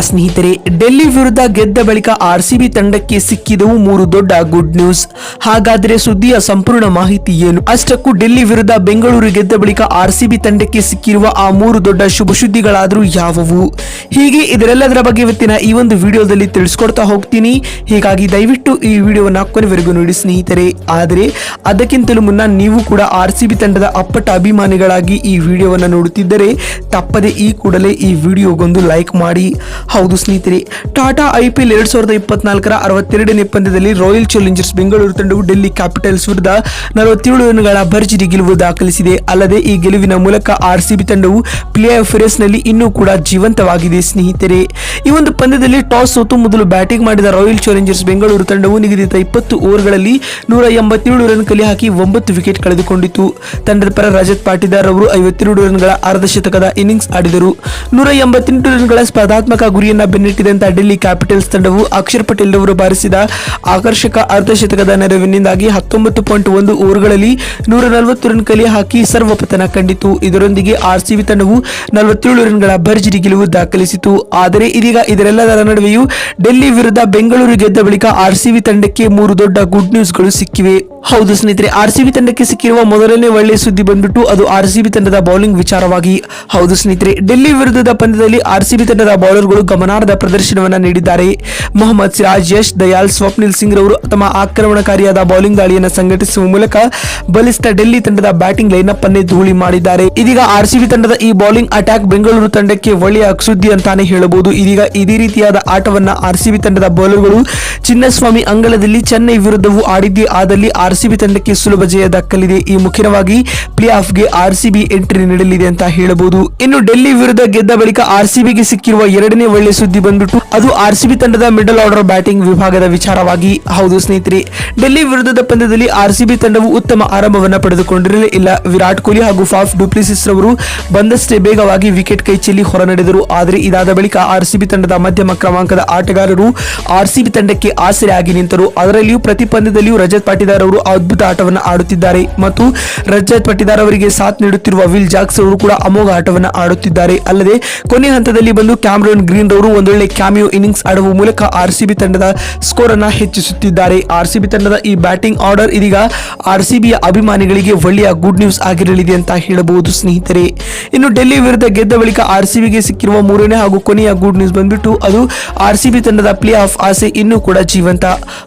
ಸ್ನೇಹಿತರೆ, ಡೆಲ್ಲಿ ವಿರುದ್ಧ ಗೆದ್ದ ಬಳಿಕ ಆರ್ಸಿಬಿ ತಂಡಕ್ಕೆ ಸಿಕ್ಕಿದವು 3 ದೊಡ್ಡ ಗುಡ್ ನ್ಯೂಸ್. ಹಾಗಾದ್ರೆ ಸುದ್ದಿಯ ಸಂಪೂರ್ಣ ಮಾಹಿತಿ ಏನು? ಅಷ್ಟಕ್ಕೂ ಡೆಲ್ಲಿ ವಿರುದ್ಧ ಬೆಂಗಳೂರು ಗೆದ್ದ ಬಳಿಕ ಆರ್ಸಿಬಿ ತಂಡಕ್ಕೆ ಸಿಕ್ಕಿರುವ ಆ 3 ದೊಡ್ಡ ಶುಭ ಸುದ್ದಿಗಳಾದ್ರೂ ಯಾವುವು? ಹೀಗೆ ಇದರೆಲ್ಲದರ ಬಗ್ಗೆ ಇವತ್ತಿನ ಈ ಒಂದು ವಿಡಿಯೋದಲ್ಲಿ ತಿಳಿಸ್ಕೊಡ್ತಾ ಹೋಗ್ತೀನಿ. ಹೀಗಾಗಿ ದಯವಿಟ್ಟು ಈ ವಿಡಿಯೋವನ್ನ ಕೊನೆವರೆಗೂ ನೋಡಿ ಸ್ನೇಹಿತರೆ. ಆದರೆ ಅದಕ್ಕಿಂತಲೂ ಮುನ್ನ ನೀವು ಕೂಡ ಆರ್ಸಿಬಿ ತಂಡದ ಅಪ್ಪಟ ಅಭಿಮಾನಿಗಳಾಗಿ ಈ ವಿಡಿಯೋವನ್ನ ನೋಡುತ್ತಿದ್ದರೆ ತಪ್ಪದೆ ಈ ಕೂಡಲೇ ಈ ವಿಡಿಯೋಗೊಂದು ಲೈಕ್ ಮಾಡಿ. ಹೌದು ಸ್ನೇಹಿತರೆ, ಟಾಟಾ IPL 2024ರ 62ನೇ ಪಂದ್ಯದಲ್ಲಿ ರಾಯಲ್ ಚಾಲೆಂಜರ್ಸ್ ಬೆಂಗಳೂರು ತಂಡವು ಡೆಲ್ಲಿ ಕ್ಯಾಪಿಟಲ್ಸ್ ವಿರುದ್ಧ 47 ರನ್ಗಳ ಭರ್ಜರಿ ಗೆಲುವು ದಾಖಲಿಸಿದೆ. ಅಲ್ಲದೆ ಈ ಗೆಲುವಿನ ಮೂಲಕ ಆರ್ಸಿಬಿ ತಂಡವು ಪ್ಲೇ ಆಫ್ ರೇಸ್ನಲ್ಲಿ ಇನ್ನೂ ಕೂಡ ಜೀವಂತವಾಗಿದೆ ಸ್ನೇಹಿತರೆ. ಈ ಒಂದು ಪಂದ್ಯದಲ್ಲಿ ಟಾಸ್ ಸೋತು ಮೊದಲು ಬ್ಯಾಟಿಂಗ್ ಮಾಡಿದ ರಾಯಲ್ ಚಾಲೆಂಜರ್ಸ್ ಬೆಂಗಳೂರು ತಂಡವು ನಿಗದಿತ 20 ಓವರ್ಗಳಲ್ಲಿ 187 ರನ್ ಕಲೆ ಹಾಕಿ 9 ವಿಕೆಟ್ ಕಳೆದುಕೊಂಡಿತು. ತಂಡದ ಪರ ರಜತ್ ಪಾಟಿದಾರ್ ಅವರು 52 ರನ್ಗಳ ಅರ್ಧ ಶತಕದ ಇನ್ನಿಂಗ್ಸ್ ಆಡಿದರು. 188 ರನ್ಗಳ ಸ್ಪರ್ಧಾತ್ಮಕ ಗುರಿಯನ್ನ ಬೆನ್ನಟ್ಟಿದಂತ ಡೆಲ್ಲಿ ಕ್ಯಾಪಿಟಲ್ಸ್ ತಂಡವು ಅಕ್ಷರ್ ಪಟೇಲ್ ಅವರು ಬಾರಿಸಿದ ಆಕರ್ಷಕ ಅರ್ಧ ಶತಕದ ನೆರವಿನಿಂದಾಗಿ 19.1 ಓವರ್ಗಳಲ್ಲಿ 140 ರನ್ ಕಲೆ ಹಾಕಿ ಸರ್ವಪತನ ಕಂಡಿತು. ಇದರೊಂದಿಗೆ ಆರ್ಸಿಬಿ ತಂಡವು 47 ರನ್ಗಳ ಭರ್ಜರಿ ಗೆಲುವು ದಾಖಲಿಸಿತು. ಆದರೆ ಇದೀಗ ಇದರೆಲ್ಲದರ ನಡುವೆಯೂ ಡೆಲ್ಲಿ ವಿರುದ್ಧ ಬೆಂಗಳೂರು ಗೆದ್ದ ಬಳಿಕ ಆರ್ಸಿಬಿ ತಂಡಕ್ಕೆ 3 ದೊಡ್ಡ ಗುಡ್ ನ್ಯೂಸ್ಗಳು ಸಿಕ್ಕಿವೆ. ಹೌದು ಸ್ನೇಹಿತರೆ, ಆರ್ಸಿಬಿ ತಂಡಕ್ಕೆ ಸಿಕ್ಕಿರುವ ಮೊದಲನೇ ಒಳ್ಳೆಯ ಸುದ್ದಿ ಬಂದ್ಬಿಟ್ಟು ಅದು ಆರ್ಸಿಬಿ ತಂಡದ ಬೌಲಿಂಗ್ ವಿಚಾರವಾಗಿ. ಹೌದು ಸ್ನೇಹಿತರೆ, ಡೆಲ್ಲಿ ವಿರುದ್ಧದ ಪಂದ್ಯದಲ್ಲಿ ಆರ್ಸಿಬಿ ತಂಡದ ಬೌಲರ್ಗಳು ಗಮನಾರ್ಹ ಪ್ರದರ್ಶನವನ್ನ ನೀಡಿದ್ದಾರೆ. ಮೊಹಮ್ಮದ್ ಸಿರಾಜ್, ಯಶ್ ದಯಾಲ್, ಸ್ವಪ್ನಿಲ್ ಸಿಂಗ್ ರವರು ತಮ್ಮ ಆಕ್ರಮಣಕಾರಿಯಾದ ಬೌಲಿಂಗ್ ದಾಳಿಯನ್ನು ಸಂಘಟಿಸುವ ಮೂಲಕ ಬಲಿಷ್ಠ ಡೆಲ್ಲಿ ತಂಡದ ಬ್ಯಾಟಿಂಗ್ ಲೈನ್ಅಪ್ ಅನ್ನೇ ಧೂಳಿ ಮಾಡಿದ್ದಾರೆ. ಇದೀಗ ಆರ್ಸಿಬಿ ತಂಡದ ಈ ಬೌಲಿಂಗ್ ಅಟ್ಯಾಕ್ ಬೆಂಗಳೂರು ತಂಡಕ್ಕೆ ಒಳ್ಳೆಯ ಸುದ್ದಿ ಅಂತಾನೆ ಹೇಳಬಹುದು. ಇದೀಗ ಇದೇ ರೀತಿಯಾದ ಆಟವನ್ನ ಆರ್ಸಿಬಿ ತಂಡದ ಬೌಲರ್ಗಳು ಚಿನ್ನಸ್ವಾಮಿ ಅಂಗಳದಲ್ಲಿ ಚೆನ್ನೈ ವಿರುದ್ಧವೂ ಆಡಿದ್ದೇ ಆದಲ್ಲಿ ಆರ್ಸಿಬಿ ತಂಡಕ್ಕೆ ಸುಲಭ ಜಯ ದಕ್ಕಲಿದೆ. ಈ ಮುಖ್ಯವಾಗಿ ಪ್ಲೇ ಆಫ್ಗೆ ಆರ್ಸಿಬಿ ಎಂಟ್ರಿ ನೀಡಲಿದೆ ಅಂತ ಹೇಳಬಹುದು. ಇನ್ನು ಡೆಲ್ಲಿ ವಿರುದ್ಧ ಗೆದ್ದ ಬಳಿಕ ಆರ್ಸಿಬಿಗೆ ಸಿಕ್ಕಿರುವ ಎರಡನೇ ಒಳ್ಳೆ ಸುದ್ದಿ ಬಂದ್ಬಿಟ್ಟು ಅದು ಆರ್ಸಿಬಿ ತಂಡದ ಮಿಡಲ್ ಆರ್ಡರ್ ಬ್ಯಾಟಿಂಗ್ ವಿಭಾಗದ ವಿಚಾರವಾಗಿ. ಹೌದು ಸ್ನೇಹಿತರೆ, ಡೆಲ್ಲಿ ವಿರುದ್ಧದ ಪಂದ್ಯದಲ್ಲಿ ಆರ್ಸಿಬಿ ತಂಡವು ಉತ್ತಮ ಆರಂಭವನ್ನ ಪಡೆದುಕೊಂಡಿರಲೇ ಇಲ್ಲ. ವಿರಾಟ್ ಕೊಹ್ಲಿ ಹಾಗೂ ಫಾಫ್ ಡುಪ್ಲೆಸಿಸ್ ರವರು ಬಂದಷ್ಟೇ ಬೇಗವಾಗಿ ವಿಕೆಟ್ ಕೈ ಚೆಲ್ಲಿ ಹೊರನಡೆದರು. ಆದರೆ ಇದಾದ ಬಳಿಕ ಆರ್ಸಿಬಿ ತಂಡದ ಮಧ್ಯಮ ಕ್ರಮಾಂಕದ ಆಟಗಾರರು ಆರ್ಸಿಬಿ ತಂಡಕ್ಕೆ ಆಸರೆಯಾಗಿ ನಿಂತರು. ಅದರಲ್ಲಿಯೂ ಪ್ರತಿ ಪಂದ್ಯದಲ್ಲಿಯೂ ರಜತ್ ಪಾಟಿದಾರ್ ಅವರು ಅದ್ಭುತ ಆಟವನ್ನು ಆಡುತ್ತಿದ್ದಾರೆ ಮತ್ತು ರಜತ್ ಪಾಟಿದಾರ್ ಅವರಿಗೆ ಸಾಥ್ ನೀಡುತ್ತಿರುವ ವಿಲ್ ಜಾಕ್ಸ್ ಅವರು ಕೂಡ ಅಮೋಘ ಆಟವನ್ನು ಆಡುತ್ತಿದ್ದಾರೆ. ಅಲ್ಲದೆ ಕೊನೆ ಹಂತದಲ್ಲಿ ಬಂದು ಕ್ಯಾಮರೂನ್ ಗ್ರೀನ್ ರವರು ಒಂದೊಳ್ಳೆ ಕ್ಯಾಮಿಯೋ ಇನ್ನಿಂಗ್ಸ್ ಆಡುವ ಮೂಲಕ ಆರ್ಸಿಬಿ ತಂಡದ ಸ್ಕೋರ್ ಅನ್ನ ಹೆಚ್ಚಿಸುತ್ತಿದ್ದಾರೆ. ಆರ್ಸಿಬಿ ತಂಡದ ಈ ಬ್ಯಾಟಿಂಗ್ ಆರ್ಡರ್ ಇದೀಗ ಆರ್ಸಿಬಿಯ ಅಭಿಮಾನಿಗಳಿಗೆ ಒಳ್ಳೆಯ ಗುಡ್ ನ್ಯೂಸ್ ಆಗಿರಲಿದೆ ಅಂತ ಹೇಳಬಹುದು ಸ್ನೇಹಿತರೆ. ಇನ್ನು ಡೆಲ್ಲಿ ವಿರುದ್ಧ ಗೆದ್ದ ಬಳಿಕ ಆರ್ಸಿಬಿಗೆ ಸಿಕ್ಕಿರುವ ಮೂರನೇ ಹಾಗೂ ಕೊನೆಯ ಗುಡ್ ನ್ಯೂಸ್ ಬಂದ್ಬಿಟ್ಟು ಅದು ಆರ್ಸಿಬಿ ತಂಡದ ಪ್ಲೇ ಆಫ್ ಆಸೆ ಇನ್ನೂ ಕೂಡ ಜೀವಂತ.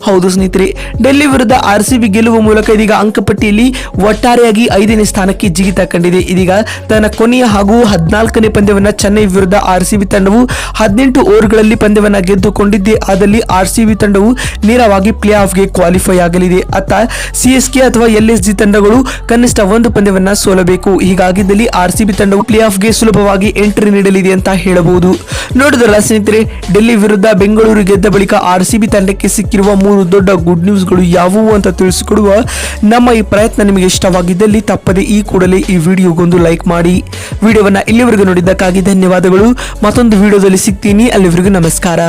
ಹೌದು ಸ್ನೇಹಿತರೆ, ಡೆಲ್ಲಿ ವಿರುದ್ಧ ಆರ್ಸಿಬಿ ಗೆಲ್ಲುವ ಮೂಲಕ ಇದೀಗ ಅಂಕಪಟ್ಟಿಯಲ್ಲಿ ಒಟ್ಟಾರೆಯಾಗಿ 5ನೇ ಸ್ಥಾನಕ್ಕೆ ಜಿಗಿತ ಕಂಡಿದೆ. ಇದೀಗ ತನ್ನ ಕೊನೆಯ ಹಾಗೂ 14ನೇ ಪಂದ್ಯವನ್ನ ಚೆನ್ನೈ ವಿರುದ್ಧ ಆರ್ಸಿಬಿ ತಂಡವು 18 ಓವರ್ಗಳಲ್ಲಿ ಪಂದ್ಯವನ್ನ ಗೆದ್ದುಕೊಂಡಿದ್ದೇ ಆದಲ್ಲಿ ಆರ್ಸಿಬಿ ತಂಡವು ನೇರವಾಗಿ ಪ್ಲೇ ಆಫ್ಗೆ ಕ್ವಾಲಿಫೈ ಆಗಲಿದೆ. ಅತ್ತ CSK ಅಥವಾ LSG ತಂಡಗಳು ಕನಿಷ್ಠ ಒಂದು ಪಂದ್ಯವನ್ನ ಸೋಲಬೇಕು. ಹೀಗಾಗಿದ್ದಲ್ಲಿ ಆರ್ಸಿಬಿ ತಂಡವು ಪ್ಲೇ ಆಫ್ಗೆ ಸುಲಭವಾಗಿ ಎಂಟ್ರಿ ನೀಡಲಿದೆ ಅಂತ ಹೇಳಬಹುದು. ನೋಡಿದ್ರಲ್ಲ ಸ್ನೇಹಿತರೆ, ಡೆಲ್ಲಿ ವಿರುದ್ಧ ಬೆಂಗಳೂರು ಗೆದ್ದ ಬಳಿಕ ಆರ್ಸಿಬಿ ತಂಡಕ್ಕೆ ಸಿಕ್ಕಿರುವ 3 ದೊಡ್ಡ ಗುಡ್ ನ್ಯೂಸ್ಗಳು ಯಾವುವು ಅಂತ ತಿಳಿಸಿಕೊಡುವ ನಮ್ಮ ಈ ಪ್ರಯತ್ನ ನಿಮಗೆ ಇಷ್ಟವಾಗಿದ್ದಲ್ಲಿ ತಪ್ಪದೆ ಈ ಕೂಡಲೇ ಈ ವಿಡಿಯೋಗೊಂದು ಲೈಕ್ ಮಾಡಿ. ವಿಡಿಯೋವನ್ನ ಇಲ್ಲಿವರೆಗೂ ನೋಡಿದ್ದಕ್ಕಾಗಿ ಧನ್ಯವಾದಗಳು. ಮತ್ತೊಂದು ವಿಡಿಯೋದಲ್ಲಿ ಸಿಗ್ತೀನಿ. ಅಲ್ಲಿವರೆಗೂ ನಮಸ್ಕಾರ.